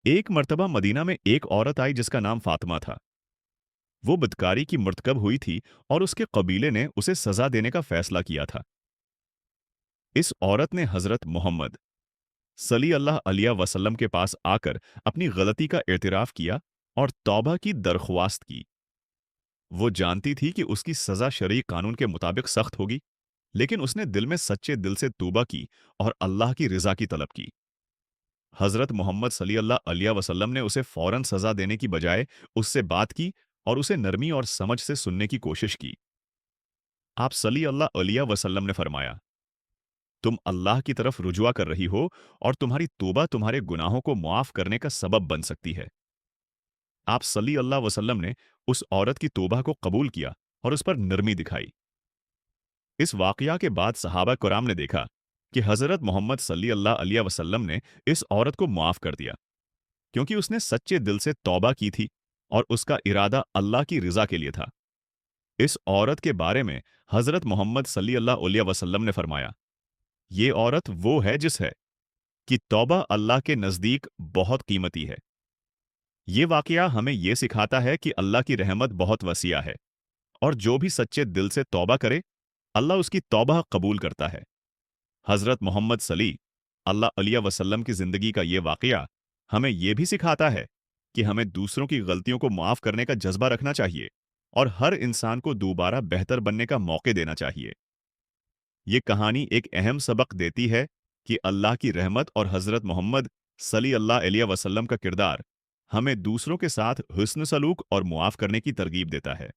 एक मर्तबा मदीना में एक औरत आई जिसका नाम फातिमा था। वो बदकारी की मर्तकब हुई थी और उसके कबीले ने उसे सजा देने का फैसला किया था। इस औरत ने हजरत मोहम्मद सली अल्लाह अलैहि वसल्लम के पास आकर अपनी गलती का एतराफ किया और तौबा की दरख्वास्त की। वो जानती थी कि उसकी सजा शरई कानून के मुताबिक सख्त होगी, लेकिन उसने दिल में सच्चे दिल से तौबा की और अल्लाह की रिजा की तलब की। हजरत मोहम्मद सल्लल्लाहु अलैहि वसल्लम ने उसे फौरन सजा देने की बजाय उससे बात की और उसे नरमी और समझ से सुनने की कोशिश की। आप सल्लल्लाहु अलैहि वसल्लम ने फरमाया, तुम अल्लाह की तरफ रुजुआ कर रही हो और तुम्हारी तौबा तुम्हारे गुनाहों को मुआफ करने का सबब बन सकती है। आप सल्लल्लाहु अलैहि वसल्लम ने उस औरत की तौबा को कबूल किया और उस पर नरमी दिखाई। इस वाकया के बाद सहाबा कुराम ने देखा कि हजरत मोहम्मद सल्लल्लाहु अलैहि वसल्लम ने इस औरत को मुआफ कर दिया, क्योंकि उसने सच्चे दिल से तौबा की थी और उसका इरादा अल्लाह की रिजा के लिए था। इस औरत के बारे में हजरत मोहम्मद सल्लल्लाहु अलैहि वसल्लम ने फरमाया, ये औरत वो है जिस है कि तौबा अल्लाह के नज़दीक बहुत कीमती है। ये वाकया हमें ये सिखाता है कि अल्लाह की रहमत बहुत वसीआ है और जो भी सच्चे दिल से तौबा करे, अल्लाह उसकी तौबा कबूल करता है। हजरत मोहम्मद सली अल्लाह अलैहि वसल्लम की ज़िंदगी का ये वाकया हमें ये भी सिखाता है कि हमें दूसरों की गलतियों को माफ़ करने का जज्बा रखना चाहिए और हर इंसान को दोबारा बेहतर बनने का मौके देना चाहिए। ये कहानी एक अहम सबक देती है कि अल्लाह की रहमत और हज़रत मोहम्मद सल्लल्लाहु अलैहि वसल्लम का किरदार हमें दूसरों के साथ हुस्न सलूक और मुआफ़ करने की तरगीब देता है।